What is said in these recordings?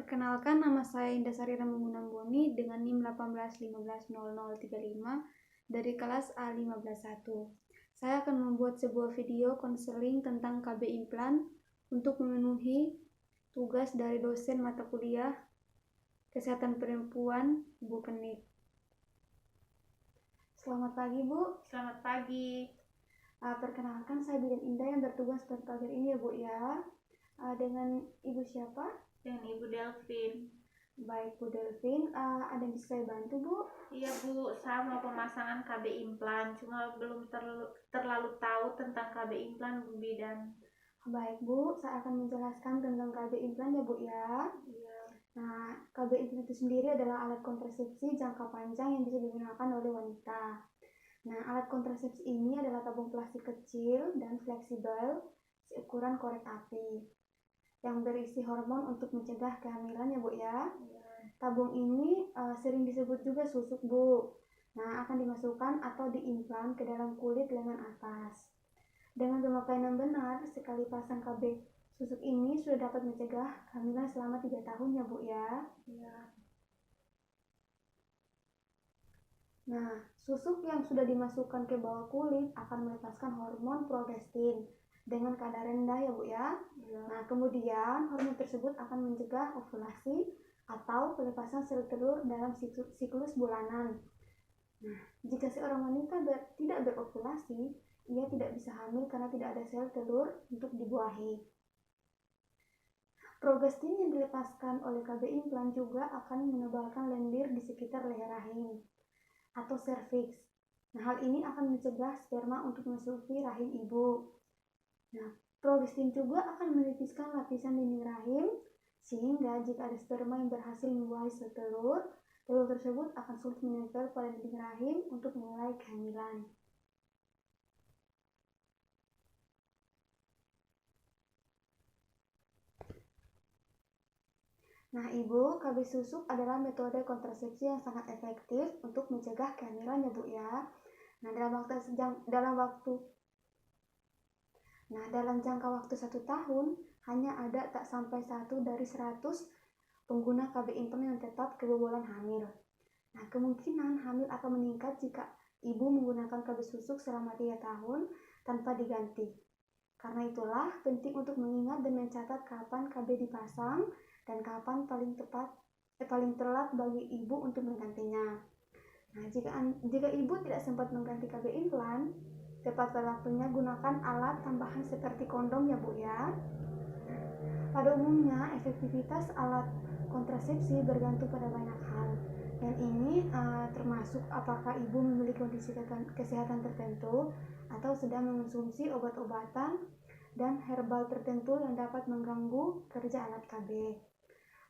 Perkenalkan, nama saya Indasari Ramunggunambuni dengan NIM 18150035 dari kelas A151. Saya akan membuat sebuah video konseling tentang KB implan untuk memenuhi tugas dari dosen mata kuliah Kesehatan Perempuan, Ibu Kenik. Selamat pagi, Bu. Selamat pagi. Perkenalkan, saya Bidan Indah yang bertugas pada pagi ini ya, Bu ya. Dengan Ibu siapa? Dengan Ibu Delvin. Baik, Bu Delvin. Ada yang bisa saya bantu, Bu? Iya, Bu. Saya mau pemasangan KB implan, cuma belum terlalu tahu tentang KB implan, Bu Bidan. Baik, Bu. Saya akan menjelaskan tentang KB implan ya, Bu ya. Iya. Nah, KB implan itu sendiri adalah alat kontrasepsi jangka panjang yang bisa digunakan oleh wanita. Nah, alat kontrasepsi ini adalah tabung plastik kecil dan fleksibel seukuran korek api yang berisi hormon untuk mencegah kehamilan ya, Bu ya. Tabung ini sering disebut juga susuk, Bu. Nah, akan dimasukkan atau diimplan ke dalam kulit lengan atas. Dengan pemakaian yang benar, sekali pasang KB susuk ini sudah dapat mencegah kehamilan selama 3 tahun ya, Bu ya. Nah, susuk yang sudah dimasukkan ke bawah kulit akan melepaskan hormon progestin dengan kadar rendah ya, Bu ya. Nah, kemudian hormon tersebut akan mencegah ovulasi atau pelepasan sel telur dalam siklus bulanan. Nah, jika seorang wanita tidak berovulasi, ia tidak bisa hamil karena tidak ada sel telur untuk dibuahi. Progestin yang dilepaskan oleh KB implan juga akan menebalkan lendir di sekitar leher rahim atau serviks. Nah, hal ini akan mencegah sperma untuk memasuki rahim ibu. Nah, progestin juga akan menipiskan lapisan dinding rahim, sehingga jika ada sperma yang berhasil membuahi sel telur, telur tersebut akan sulit menempel pada dinding rahim untuk memulai kehamilan. Nah, Ibu, KB susuk adalah metode kontrasepsi yang sangat efektif untuk mencegah kehamilan ya, Bu ya. Nah, dalam jangka waktu 1 tahun, hanya ada tak sampai 1 dari 100 pengguna KB implan yang tetap kebobolan hamil. Nah, kemungkinan hamil akan meningkat jika ibu menggunakan KB susuk selama 3 tahun tanpa diganti. Karena itulah penting untuk mengingat dan mencatat kapan KB dipasang dan kapan paling telat bagi ibu untuk menggantinya. Nah, jika ibu tidak sempat mengganti KB implan, tepat pada waktunya gunakan alat tambahan seperti kondom ya, Bu ya. Pada umumnya, efektivitas alat kontrasepsi bergantung pada banyak hal. Dan ini termasuk apakah ibu memiliki kondisi kesehatan tertentu atau sedang mengonsumsi obat-obatan dan herbal tertentu yang dapat mengganggu kerja alat KB.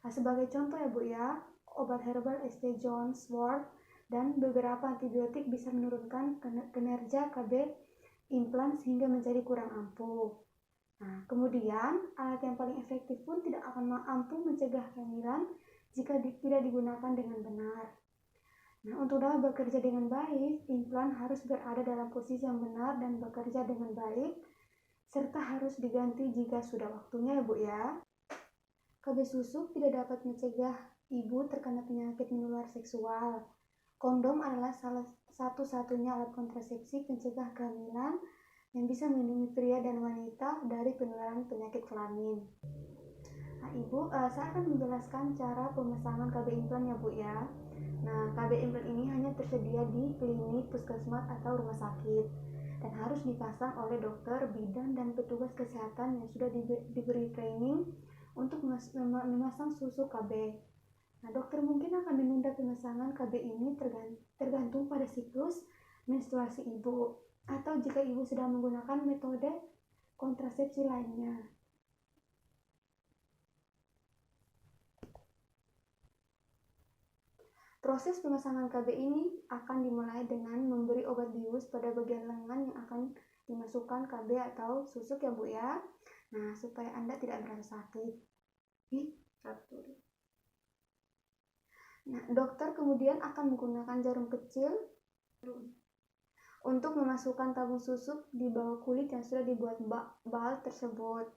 Sebagai contoh ya, Bu ya, obat herbal ST Jones Wort dan beberapa antibiotik bisa menurunkan kinerja KB implan sehingga menjadi kurang ampuh. Nah, kemudian alat yang paling efektif pun tidak akan mampu mencegah kehamilan jika tidak digunakan dengan benar. Nah, untuk dapat bekerja dengan baik, implan harus berada dalam posisi yang benar dan bekerja dengan baik, serta harus diganti jika sudah waktunya ya, Bu ya. KB susuk tidak dapat mencegah ibu terkena penyakit menular seksual. Kondom adalah salah satu-satunya alat kontrasepsi pencegah kehamilan yang bisa melindungi pria dan wanita dari penularan penyakit kelamin. Nah, Ibu, saya akan menjelaskan cara pemasangan KB implan ya, Bu ya. Nah, KB implan ini hanya tersedia di klinik, puskesmas atau rumah sakit dan harus dipasang oleh dokter, bidan, dan petugas kesehatan yang sudah diberi training untuk memasang susuk KB. Nah, dokter mungkin akan menunda pemasangan KB ini tergantung pada siklus menstruasi ibu atau jika ibu sedang menggunakan metode kontrasepsi lainnya. Proses pemasangan KB ini akan dimulai dengan memberi obat bius pada bagian lengan yang akan dimasukkan KB atau susuk ya, Bu ya. Nah, supaya Anda tidak merasa sakit. Nah, dokter kemudian akan menggunakan jarum kecil untuk memasukkan tabung susuk di bawah kulit yang sudah dibuat bal tersebut.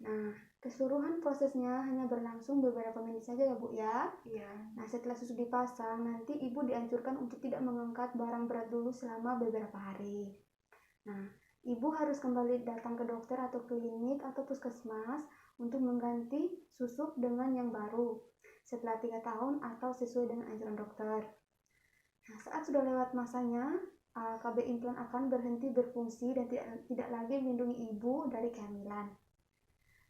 Nah, Keseluruhan prosesnya hanya berlangsung beberapa menit saja ya Bu ya. Iya. Nah, setelah susu dipasang, nanti ibu dianjurkan untuk tidak mengangkat barang berat dulu selama beberapa hari. Nah, ibu harus kembali datang ke dokter atau klinik atau puskesmas untuk mengganti susu dengan yang baru setelah 3 tahun atau sesuai dengan anjuran dokter. Nah, saat sudah lewat masanya, KB implan akan berhenti berfungsi dan tidak lagi melindungi ibu dari kehamilan.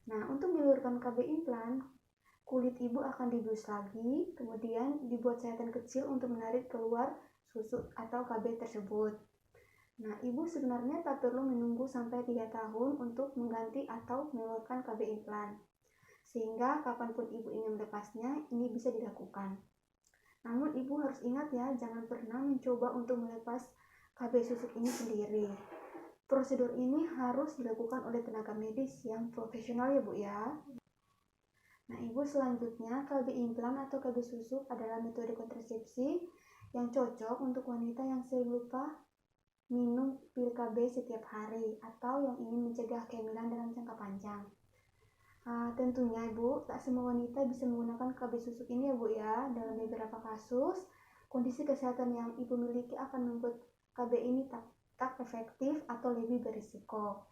Nah, untuk menyeluruhkan KB implan, kulit ibu akan dibius lagi, kemudian dibuat sayatan kecil untuk menarik keluar susu atau KB tersebut. Nah, ibu sebenarnya tak perlu menunggu sampai 3 tahun untuk mengganti atau menyeluruhkan KB implan. Sehingga kapanpun ibu ingin melepasnya, ini bisa dilakukan. Namun ibu harus ingat ya, jangan pernah mencoba untuk melepas KB susuk ini sendiri. Prosedur ini harus dilakukan oleh tenaga medis yang profesional ya Bu ya. Nah ibu, selanjutnya KB implan atau KB susuk adalah metode kontrasepsi yang cocok untuk wanita yang sering lupa minum pil KB setiap hari atau yang ingin mencegah kehamilan dalam jangka panjang. Tentunya Ibu, tak semua wanita bisa menggunakan KB susuk ini ya Bu ya. Dalam beberapa kasus, kondisi kesehatan yang Ibu miliki akan membuat KB ini tak efektif atau lebih berisiko.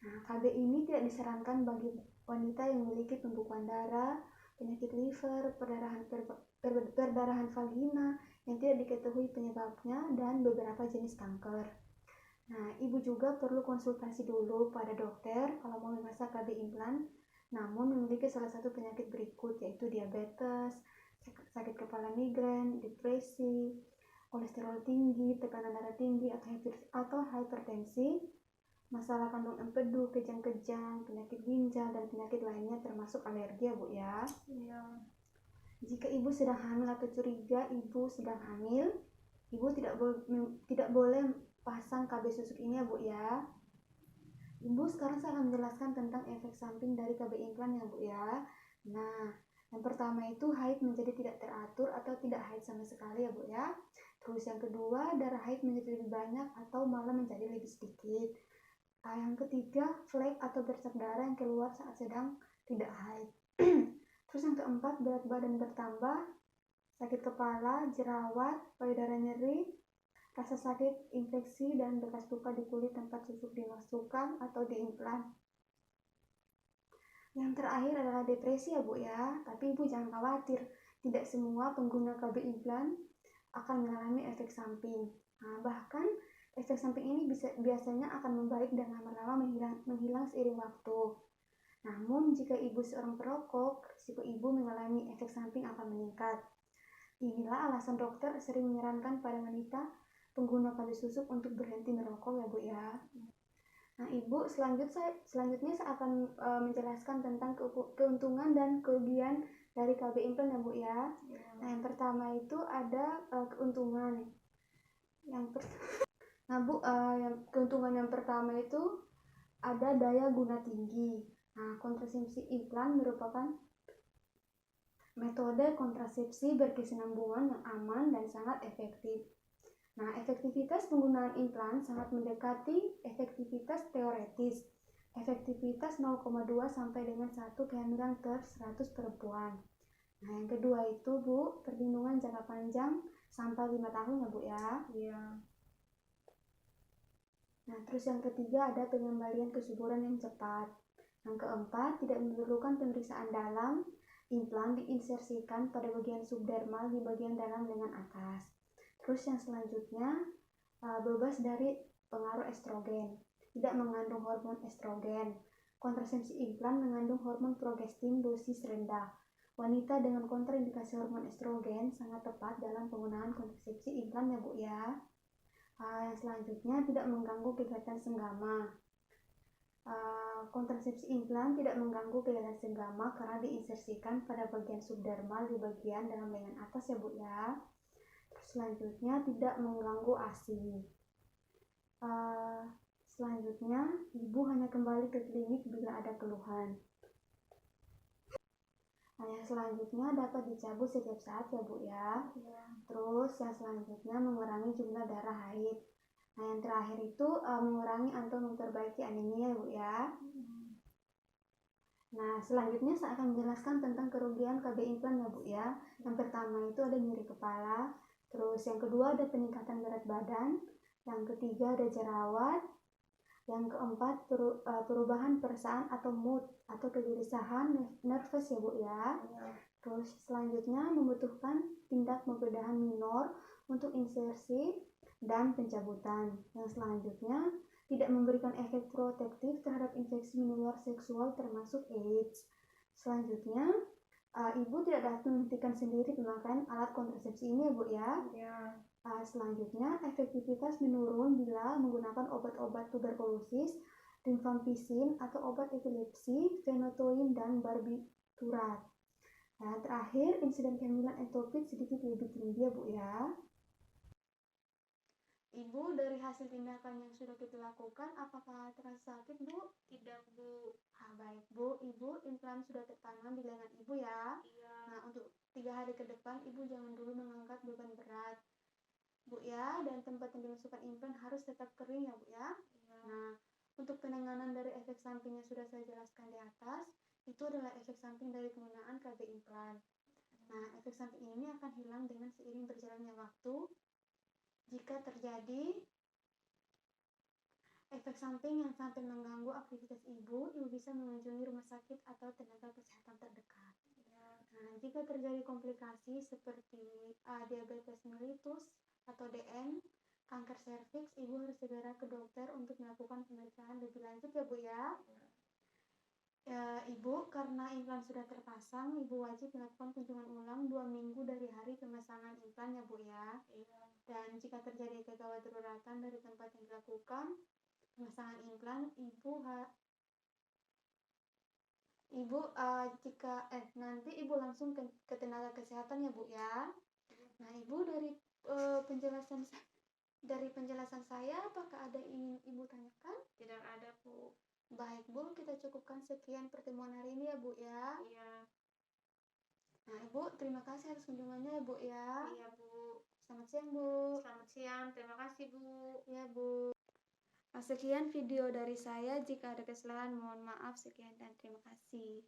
Nah, KB ini tidak disarankan bagi wanita yang memiliki pembekuan darah, penyakit liver, perdarahan vagina yang tidak diketahui penyebabnya, dan beberapa jenis kanker. Nah, Ibu juga perlu konsultasi dulu pada dokter kalau mau memasang KB implan, namun memiliki salah satu penyakit berikut, yaitu diabetes, sakit kepala migrain, depresi, kolesterol tinggi, tekanan darah tinggi, atau hipertensi, masalah kandung empedu, kejang-kejang, penyakit ginjal, dan penyakit lainnya termasuk alergi ya Bu ya. Iya. Jika ibu sedang hamil atau curiga ibu sedang hamil, ibu tidak boleh pasang KB susuk ini ya Bu ya. Ibu, sekarang saya akan menjelaskan tentang efek samping dari KB implan ya Bu ya. Nah, yang pertama itu haid menjadi tidak teratur atau tidak haid sama sekali ya Bu ya. Terus yang kedua, darah haid menjadi lebih banyak atau malah menjadi lebih sedikit. Yang ketiga, flek atau bercak darah yang keluar saat sedang tidak haid. Terus yang keempat, berat badan bertambah, sakit kepala, jerawat, payudara nyeri, rasa sakit, infeksi, dan bekas luka di kulit tempat susuk dimasukkan atau diimplan. Yang terakhir adalah depresi ya Bu ya. Tapi Ibu jangan khawatir, tidak semua pengguna KB implan akan mengalami efek samping. Bahkan efek samping ini biasanya akan membaik dan lama-lama menghilang seiring waktu. Namun jika ibu seorang perokok, risiko ibu mengalami efek samping akan meningkat. Inilah alasan dokter sering menyarankan pada wanita pengguna KB susuk untuk berhenti merokok ya Bu ya. Nah Ibu, selanjutnya saya akan menjelaskan tentang keuntungan dan kerugian dari KB implan ya Bu ya. Nah yang pertama itu ada keuntungan. Keuntungan yang pertama itu ada daya guna tinggi. Nah, kontrasepsi implan merupakan metode kontrasepsi berkesinambungan yang aman dan sangat efektif. Nah, efektivitas penggunaan implan sangat mendekati efektivitas teoretis. Efektivitas 0,2 sampai dengan 1 kehamilan per 100 perempuan. Nah, yang kedua itu Bu, perlindungan jangka panjang sampai 5 tahun ya Bu ya. Iya. Nah, terus yang ketiga ada pengembalian kesuburan yang cepat. Yang keempat, tidak memerlukan pemeriksaan dalam. Implan diinsersikan pada bagian subdermal di bagian dalam lengan atas. Terus yang selanjutnya, bebas dari pengaruh estrogen. Tidak mengandung hormon estrogen. Kontrasepsi implan mengandung hormon progestin dosis rendah. Wanita dengan kontraindikasi hormon estrogen sangat tepat dalam penggunaan kontrasepsi implan ya Bu ya. Yang selanjutnya, tidak mengganggu kegiatan senggama. Kontrasepsi implan tidak mengganggu kegiatan senggama karena diinsersikan pada bagian subdermal di bagian dalam lengan atas ya Bu ya. Terus selanjutnya, tidak mengganggu ASI. Selanjutnya, ibu hanya kembali ke klinik bila ada keluhan. Nah, yang selanjutnya dapat dicabut setiap saat ya Bu ya. Terus yang selanjutnya mengurangi jumlah darah haid. Nah, yang terakhir itu mengurangi atau memperbaiki anemia ya Bu ya. Nah, selanjutnya saya akan menjelaskan tentang kerugian KB implan ya Bu ya. Yang pertama itu ada nyeri kepala, terus yang kedua ada peningkatan berat badan, yang ketiga ada jerawat, yang keempat perubahan perasaan atau mood atau kegelisahan nervous ya Bu ya. Terus selanjutnya membutuhkan tindak pembedahan minor untuk insersi dan pencabutan. Yang selanjutnya tidak memberikan efek protektif terhadap infeksi menular seksual termasuk AIDS. Selanjutnya ibu tidak dapat menghentikan sendiri pemakaian alat kontrasepsi ini ya Bu ya. Selanjutnya efektivitas menurun bila menggunakan obat-obat tuberkulosis, rifampicin atau obat epilepsi, phenytoin dan barbiturat. Nah, terakhir insiden kehamilan ektopik sedikit lebih tinggi ya Bu ya. Ibu, dari hasil tindakan yang sudah kita lakukan, apakah terasa sakit Bu? Tidak, Bu. Baik Bu, Ibu implan sudah tertanam di lengan Ibu ya. Iya. Nah, untuk 3 hari ke depan Ibu jangan dulu mengangkat beban berat Bu ya, dan tempat yang dimasukkan implan harus tetap kering ya Bu ya. Iya. Nah, untuk penanganan dari efek samping yang sudah saya jelaskan di atas, itu adalah efek samping dari penggunaan KB implan. Nah, efek samping ini akan hilang dengan seiring berjalannya waktu. Jika terjadi efek samping yang sampai mengganggu aktivitas ibu bisa mengunjungi rumah sakit atau tenaga kesehatan terdekat. Nah, jika terjadi komplikasi seperti diabetes mellitus atau DM, kanker serviks, ibu harus segera ke dokter untuk melakukan pemeriksaan lebih lanjut ya Bu ya. Ibu, karena implan sudah terpasang, ibu wajib melakukan kunjungan ulang 2 minggu dari hari pemasangan implan ya Bu ya. Dan jika terjadi kegawat daruratan dari tempat yang dilakukan pemasangan implan, nanti ibu langsung ke tenaga kesehatan ya Bu ya. Nah, Ibu, dari penjelasan saya, apakah ada yang ingin Ibu tanyakan? Tidak ada, Bu. Baik Bu, kita cukupkan sekian pertemuan hari ini ya Bu ya. Iya. Nah Ibu, terima kasih atas kunjungannya ya Bu ya. Iya, Bu. Selamat siang Bu. Selamat siang, terima kasih, Bu. Ya Bu. Sekian video dari saya, jika ada kesalahan mohon maaf, sekian dan terima kasih.